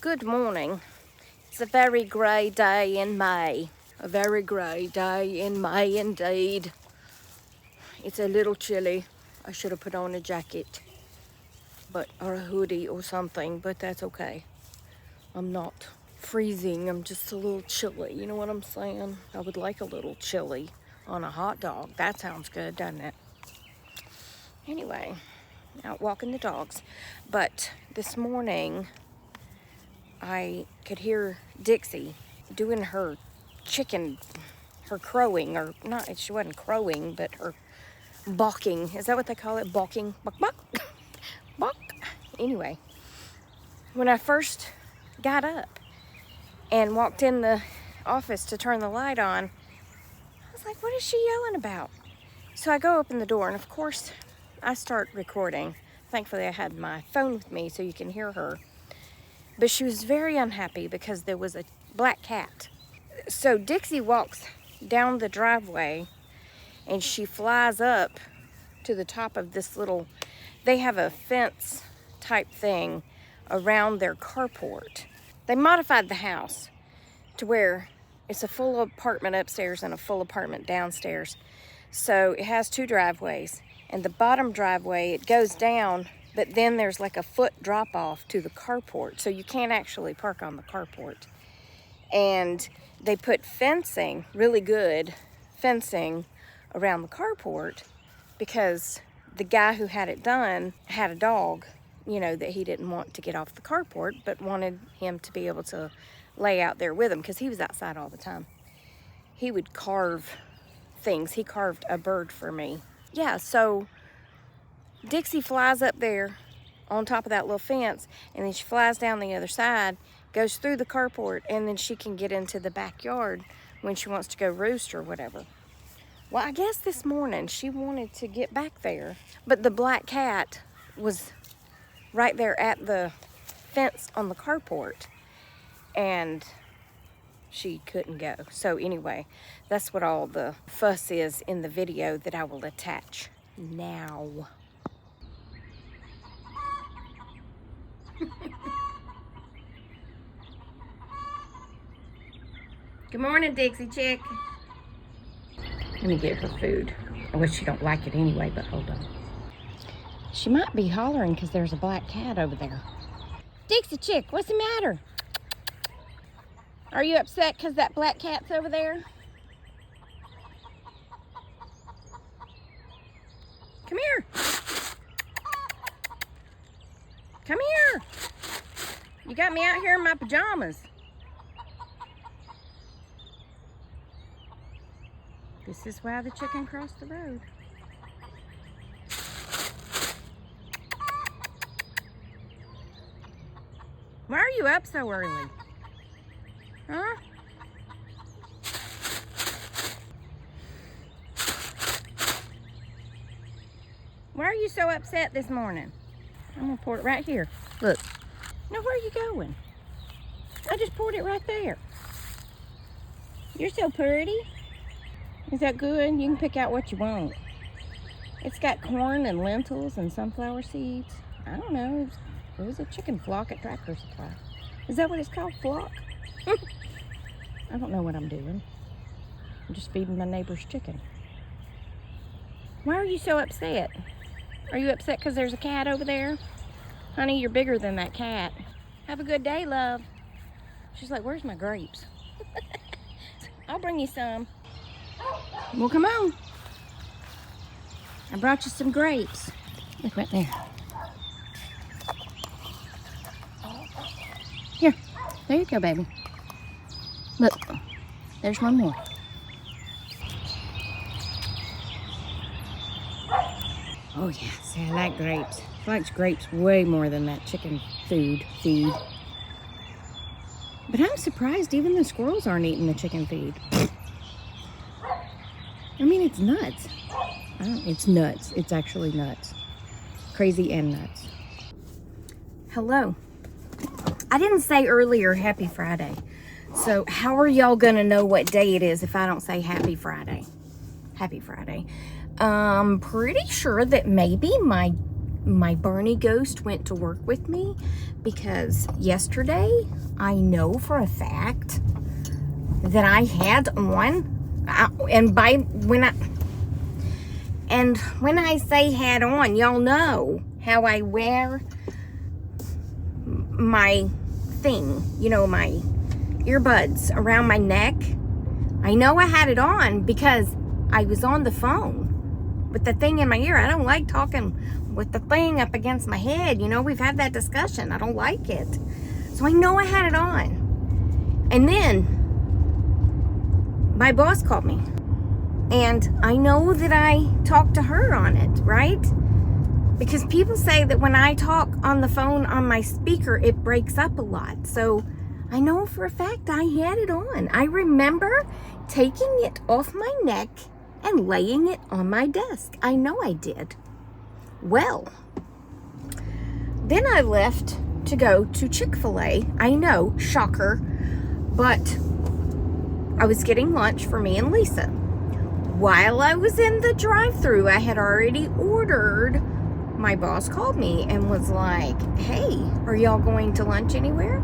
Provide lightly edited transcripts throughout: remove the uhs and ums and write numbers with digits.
Good morning. It's a very grey day in May. A very grey day in May indeed. It's a little chilly. I should have put on a jacket, or a hoodie or something, but that's okay. I'm not freezing, I'm just a little chilly, you know what I'm saying? I would like a little chili on a hot dog. That sounds good, doesn't it? Anyway, out walking the dogs. But this morning, I could hear Dixie doing her crowing, or not, she wasn't crowing, but her balking. Is that what they call it? Balking? Buck, buck, buck. Anyway, when I first got up and walked in the office to turn the light on, I was like, what is she yelling about? So I go open the door, and of course, I start recording. Thankfully, I had my phone with me so you can hear her. But she was very unhappy because there was a black cat. So Dixie walks down the driveway and she flies up to the top of this little, they have a fence type thing around their carport. They modified the house to where it's a full apartment upstairs and a full apartment downstairs. So it has two driveways, and the bottom driveway, it goes down, but then there's like a foot drop off to the carport. So you can't actually park on the carport. And they put fencing, really good fencing around the carport because the guy who had it done had a dog, that he didn't want to get off the carport, but wanted him to be able to lay out there with him because he was outside all the time. He would carve things. He carved a bird for me. Yeah, so Dixie flies up there on top of that little fence, and then she flies down the other side, goes through the carport, and then she can get into the backyard when she wants to go roost or whatever. Well, I guess this morning she wanted to get back there, but the black cat was right there at the fence on the carport, and she couldn't go. So anyway, that's what all the fuss is in the video that I will attach now. Good morning, Dixie chick. Let me get her food. I wish she don't like it anyway, but hold on. She might be hollering because there's a black cat over there. Dixie chick, what's the matter? Are you upset because that black cat's over there? Come here. Come here. You got me out here in my pajamas. This is why the chicken crossed the road. Why are you up so early? Huh? Why are you so upset this morning? I'm gonna pour it right here. Look. Now where are you going? I just poured it right there. You're so pretty. Is that good? You can pick out what you want. It's got corn and lentils and sunflower seeds. I don't know. It was a chicken flock at Tractor Supply. Is that what it's called? Flock? I don't know what I'm doing. I'm just feeding my neighbor's chicken. Why are you so upset? Are you upset because there's a cat over there? Honey, you're bigger than that cat. Have a good day, love. She's like, where's my grapes? I'll bring you some. Well, come on. I brought you some grapes. Look right there. Here, there you go, baby. Look, there's one more. Oh yeah, see, I like grapes. I like grapes way more than that chicken feed. But I'm surprised even the squirrels aren't eating the chicken feed. I mean, it's nuts. It's nuts. It's actually nuts. Crazy and nuts. Hello. I didn't say earlier Happy Friday. So how are y'all gonna know what day it is if I don't say Happy Friday? Happy Friday. I'm pretty sure that maybe my my Barney ghost went to work with me, because yesterday I know for a fact that I had on, and when I say had on, y'all know how I wear my thing, you know, my earbuds around my neck. I know I had it on because I was on the phone with the thing in my ear. I don't like talking with the thing up against my head. You know, we've had that discussion. I don't like it. So I know I had it on. And then my boss called me. And I know that I talked to her on it, right? Because people say that when I talk on the phone on my speaker, it breaks up a lot. So I know for a fact I had it on. I remember taking it off my neck and laying it on my desk. I know I did. Well, then I left to go to Chick-fil-A. I know, shocker, but I was getting lunch for me and Lisa. While I was in the drive-thru, I had already ordered. My boss called me and was like, hey, are y'all going to lunch anywhere?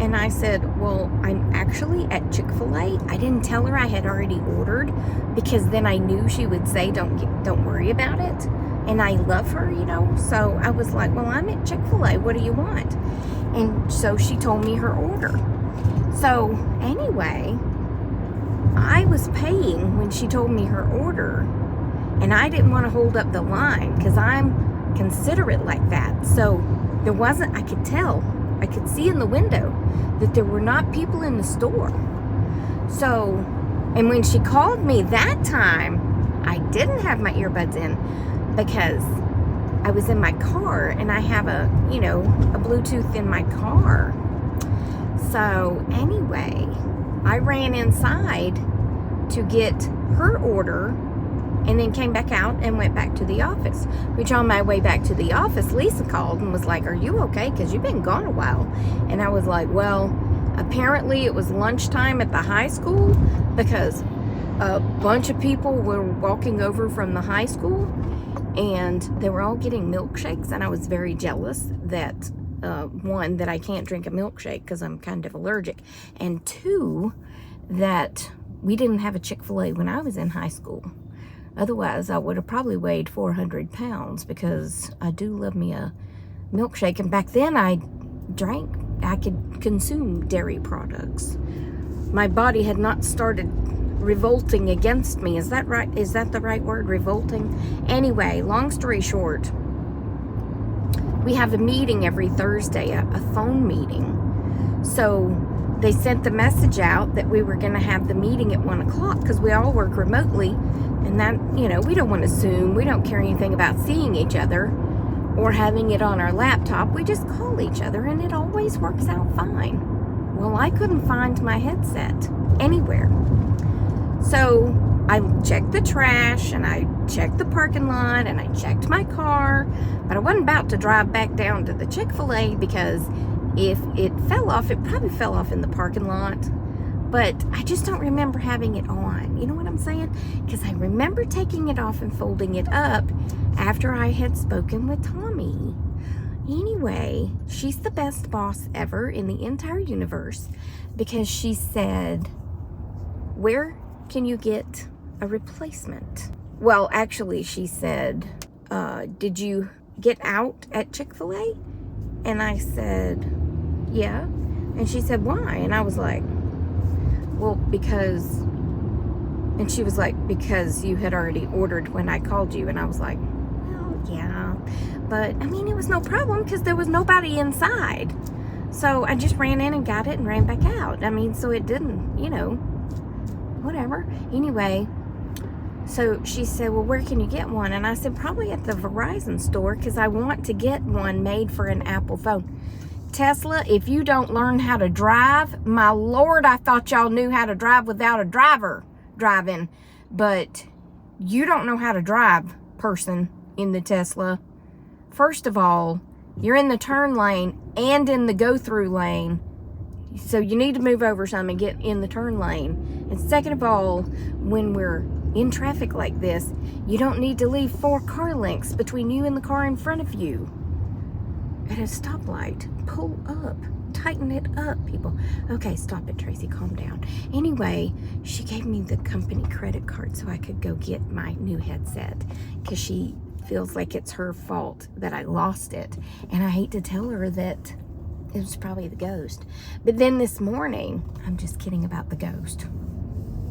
And I said, well, I'm actually at Chick-fil-A. I didn't tell her I had already ordered, because then I knew she would say, don't worry about it. And I love her, you know. So I was like, well, I'm at Chick-fil-A. What do you want? And so she told me her order. So anyway, I was paying when she told me her order, and I didn't want to hold up the line because I'm considerate like that. So there wasn't, I could tell, I could see in the window that there were not people in the store. So, and when she called me that time, I didn't have my earbuds in because I was in my car, and I have a Bluetooth in my car. So anyway, I ran inside to get her order and then came back out and went back to the office. Which on my way back to the office, Lisa called and was like, are you okay? Because you've been gone a while. And I was like, well, apparently it was lunchtime at the high school because a bunch of people were walking over from the high school and they were all getting milkshakes. And I was very jealous that, one, that I can't drink a milkshake because I'm kind of allergic. And two, that we didn't have a Chick-fil-A when I was in high school. Otherwise, I would have probably weighed 400 pounds because I do love me a milkshake. And back then I could consume dairy products. My body had not started revolting against me. Is that right? Is that the right word? Revolting? Anyway, long story short, we have a meeting every Thursday, a phone meeting. So they sent the message out that we were going to have the meeting at 1 o'clock because we all work remotely. And that, we don't want to Zoom. We don't care anything about seeing each other or having it on our laptop. We just call each other and it always works out fine. Well, I couldn't find my headset anywhere. So I checked the trash and I checked the parking lot and I checked my car. But I wasn't about to drive back down to the Chick-fil-A because if it fell off, it probably fell off in the parking lot. But I just don't remember having it on. You know what I'm saying? Because I remember taking it off and folding it up after I had spoken with Tommy. Anyway, she's the best boss ever in the entire universe because she said, where can you get a replacement? Well, actually, she said, did you get out at Chick-fil-A? And I said, yeah. And she said, why? And I was like, well, because, and she was like, because you had already ordered when I called you. And I was like, well, yeah, but I mean, it was no problem because there was nobody inside. So I just ran in and got it and ran back out. I mean, so it didn't, whatever. Anyway, so she said, well, where can you get one? And I said, probably at the Verizon store because I want to get one made for an Apple phone. Tesla, if you don't learn how to drive, my Lord, I thought y'all knew how to drive without a driver driving. But you don't know how to drive, person in the Tesla. First of all, you're in the turn lane and in the go-through lane. So you need to move over some and get in the turn lane. And second of all, when we're in traffic like this, you don't need to leave 4 car lengths between you and the car in front of you. At a stoplight, pull up, tighten it up, people. Okay, stop it, Tracy, calm down. Anyway, she gave me the company credit card so I could go get my new headset, because she feels like it's her fault that I lost it. And I hate to tell her that it was probably the ghost. But then this morning, I'm just kidding about the ghost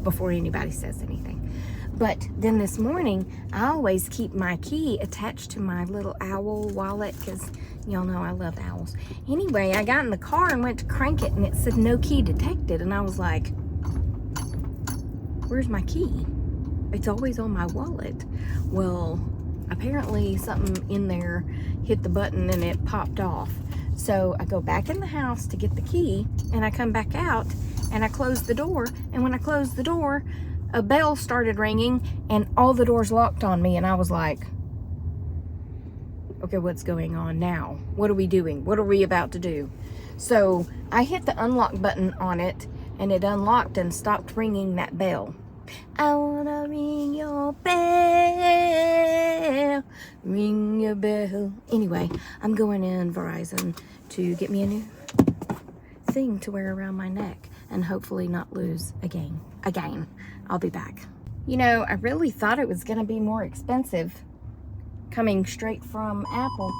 before anybody says anything. But then this morning, I always keep my key attached to my little owl wallet, because y'all know I love owls. Anyway, I got in the car and went to crank it, and it said no key detected. And I was like, where's my key? It's always on my wallet. Well, apparently something in there hit the button and it popped off. So I go back in the house to get the key, and I come back out and I close the door. And when I closed the door, a bell started ringing and all the doors locked on me. And I was like, okay, what's going on now? What are we doing? What are we about to do? So I hit the unlock button on it, and it unlocked and stopped ringing that bell. I wanna ring your bell, ring your bell. Anyway, I'm going in Verizon to get me a new thing to wear around my neck and hopefully not lose again. I'll be back. You know, I really thought it was gonna be more expensive coming straight from Apple.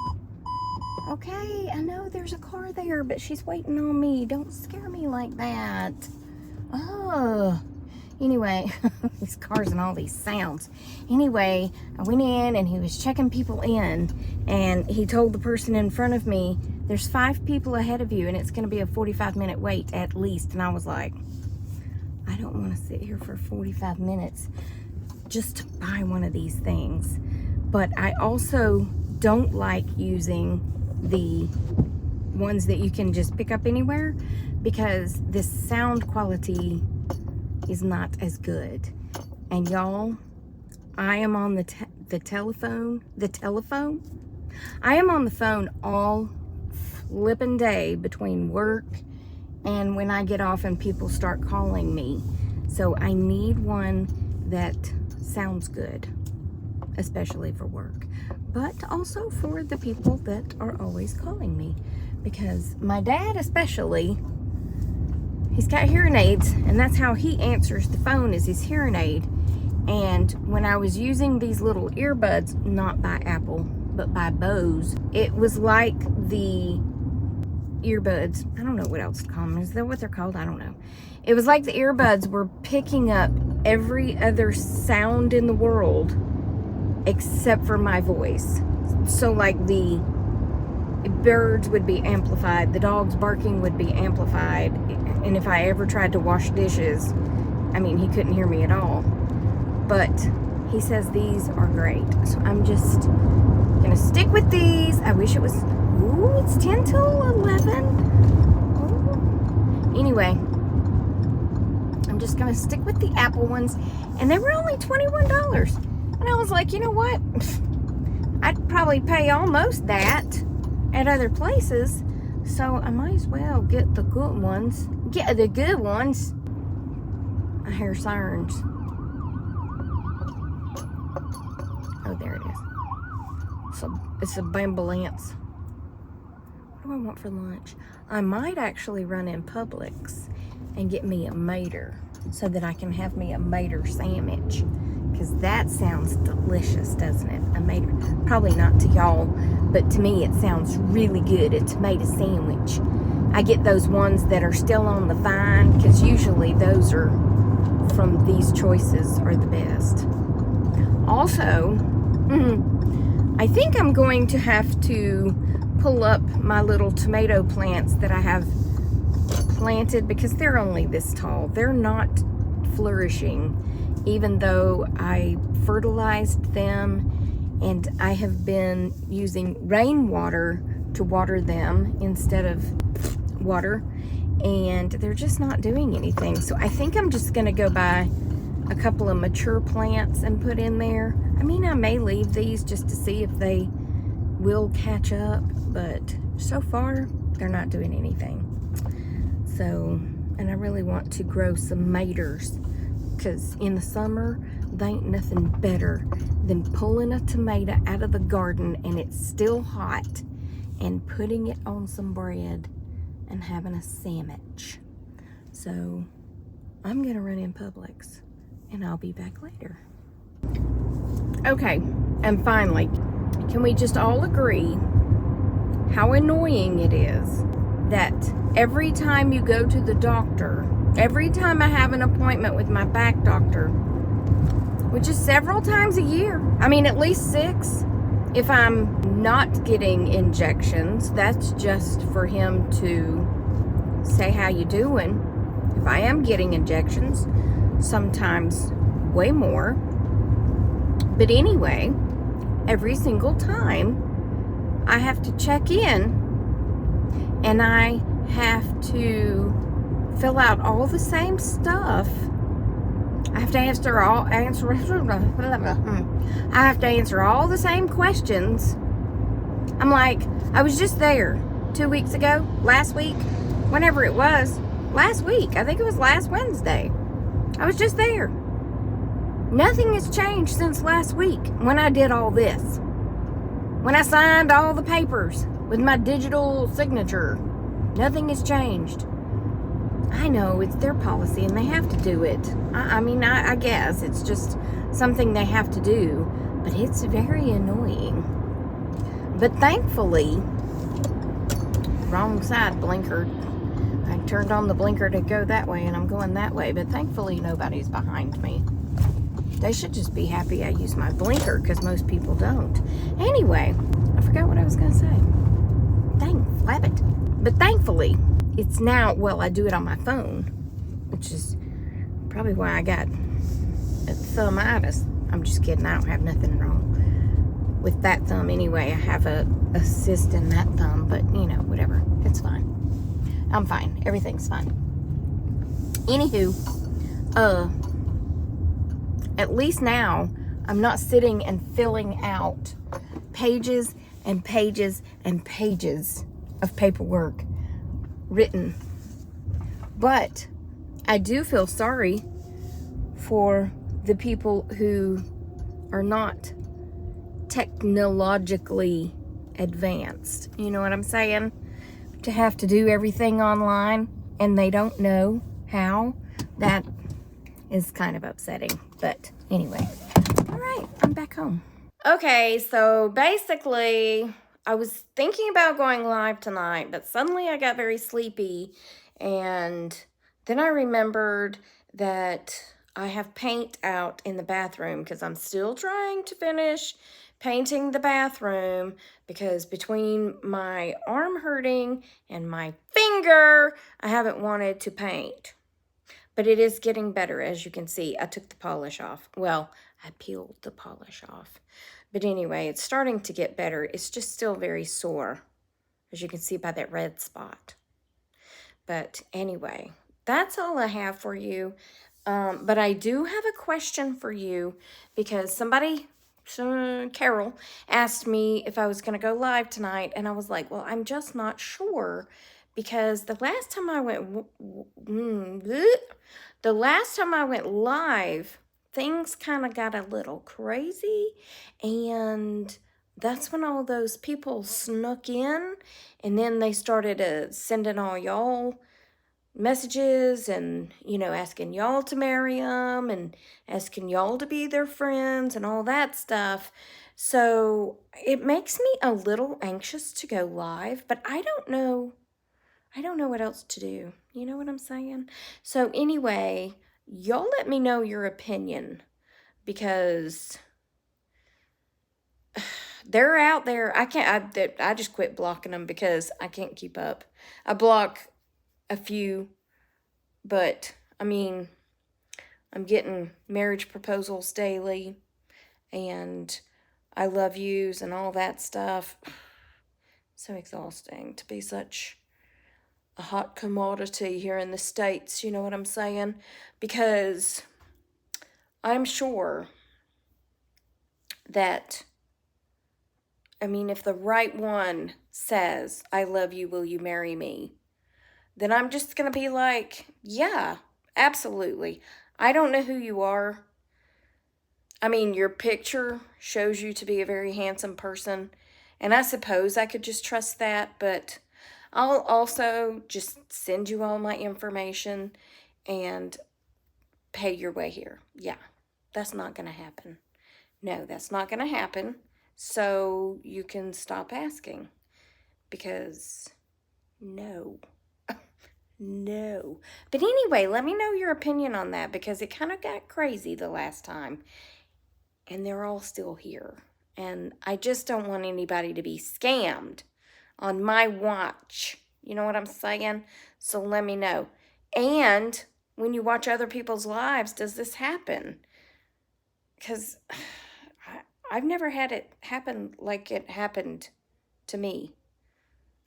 Okay, I know there's a car there, but she's waiting on me. Don't scare me like that. Oh. Anyway, these cars and all these sounds. Anyway, I went in and he was checking people in, and he told the person in front of me, there's 5 people ahead of you and it's gonna be a 45-minute wait at least. And I was like, I don't wanna sit here for 45 minutes just to buy one of these things. But I also don't like using the ones that you can just pick up anywhere, because the sound quality is not as good. And y'all, I am on the telephone. I am on the phone all flippin' day between work and when I get off and people start calling me. So I need one that sounds good, especially for work, but also for the people that are always calling me, because my dad especially, he's got hearing aids, and that's how he answers the phone, is his hearing aid. And when I was using these little earbuds, not by Apple, but by Bose, it was like the earbuds, I don't know what else to call them. Is that what they're called? I don't know. It was like the earbuds were picking up every other sound in the world except for my voice. So like the birds would be amplified, the dogs barking would be amplified, and if I ever tried to wash dishes, I mean, he couldn't hear me at all. But he says these are great, so I'm just gonna stick with these. I wish it was, ooh, it's 10 till 11. Ooh. Anyway, I'm just gonna stick with the Apple ones, and they were only $21. And I was like, you know what? I'd probably pay almost that at other places, so I might as well get the good ones. Get the good ones. I hear sirens. Oh, there it is. So it's a ambulance. What do I want for lunch? I might actually run in Publix and get me a Mater so that I can have me a Mater sandwich, because that sounds delicious, doesn't it? A Mater. Probably not to y'all, but to me it sounds really good, a tomato sandwich. I get those ones that are still on the vine, because usually those are from These Choices are the best. Also, I think I'm going to have to pull up my little tomato plants that I have planted, because they're only this tall. They're not flourishing, even though I fertilized them, and I have been using rainwater to water them instead of water, and they're just not doing anything. So I think I'm just gonna go buy a couple of mature plants and put in there. I mean, I may leave these just to see if they will catch up, but so far they're not doing anything. So, and I really want to grow some maters, because in the summer there ain't nothing better than pulling a tomato out of the garden and it's still hot and putting it on some bread and having a sandwich. So I'm gonna run in Publix and I'll be back later. Okay, and finally, can we just all agree how annoying it is that every time you go to the doctor, every time I have an appointment with my back doctor, which is several times a year, I mean at least 6, if I'm not getting injections, that's just for him to say how you doing. If I am getting injections, sometimes way more. But anyway, every single time I have to check in and I have to fill out all the same stuff. I have to answer all the same questions. I'm like, I was just there 2 weeks ago, last week, whenever it was. Last week, I think it was last Wednesday. I was just there. Nothing has changed since last week when I did all this. When I signed all the papers with my digital signature, nothing has changed. I know it's their policy and they have to do it. I guess it's just something they have to do, but it's very annoying. But thankfully, wrong side blinkered. I turned on the blinker to go that way and I'm going that way, but thankfully nobody's behind me. They should just be happy I use my blinker because most people don't. Anyway, I forgot what I was going to say. Dang, flabbit. But thankfully, it's now, well, I do it on my phone, which is probably why I got a thumbitis. I'm just kidding. I don't have nothing wrong with that thumb anyway. I have a cyst in that thumb, but, you know, whatever. It's fine. I'm fine. Everything's fine. Anywho, at least now I'm not sitting and filling out pages and pages and pages of paperwork written. But I do feel sorry for the people who are not technologically advanced. You know what I'm saying? To have to do everything online and they don't know how. That is kind of upsetting. But anyway, all right, I'm back home. Okay, so basically, I was thinking about going live tonight, but suddenly I got very sleepy, and then I remembered that I have paint out in the bathroom because I'm still trying to finish painting the bathroom because between my arm hurting and my finger, I haven't wanted to paint. But it is getting better, as you can see. I took the polish off. Well, I peeled the polish off. But anyway, it's starting to get better. It's just still very sore, as you can see by that red spot. But anyway, that's all I have for you. But I do have a question for you because somebody, Carol, asked me if I was going to go live tonight. And I was like, well, I'm just not sure. Because the last time I went live, things kind of got a little crazy, and that's when all those people snuck in, and then they started sending all y'all messages and, you know, asking y'all to marry them and asking y'all to be their friends and all that stuff. So it makes me a little anxious to go live, but I don't know what else to do. You know what I'm saying? So anyway, y'all let me know your opinion because they're out there. I just quit blocking them because I can't keep up. I block a few, but I mean, I'm getting marriage proposals daily and I love yous and all that stuff. So exhausting to be such a hot commodity here in the States, you know what I'm saying? Because I'm sure that, I mean, if the right one says, I love you, will you marry me? Then I'm just going to be like, yeah, absolutely. I don't know who you are. I mean, your picture shows you to be a very handsome person, and I suppose I could just trust that, but I'll also just send you all my information and pay your way here. Yeah, that's not going to happen. No, that's not going to happen. So you can stop asking because no. No. But anyway, let me know your opinion on that because it kind of got crazy the last time. And they're all still here. And I just don't want anybody to be scammed on my watch. You know what I'm saying? So let me know. And when you watch other people's lives, does this happen? Because I've never had it happen like it happened to me.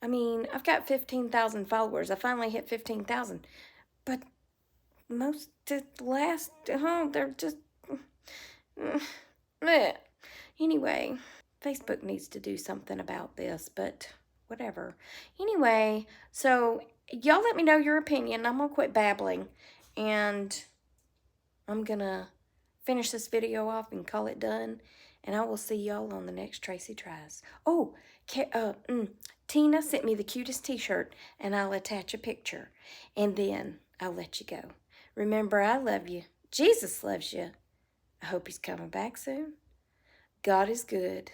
I mean, I've got 15,000 followers. I finally hit 15,000. But most last, they're just, meh. Anyway, Facebook needs to do something about this, but whatever. Anyway, so y'all let me know your opinion. I'm going to quit babbling, and I'm going to finish this video off and call it done, and I will see y'all on the next Tracy Tries. Oh, Tina sent me the cutest t-shirt, and I'll attach a picture, and then I'll let you go. Remember, I love you. Jesus loves you. I hope he's coming back soon. God is good.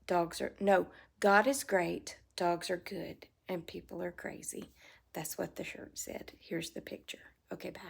God is great. Dogs are good. And people are crazy. That's what the shirt said. Here's the picture. Okay, bye.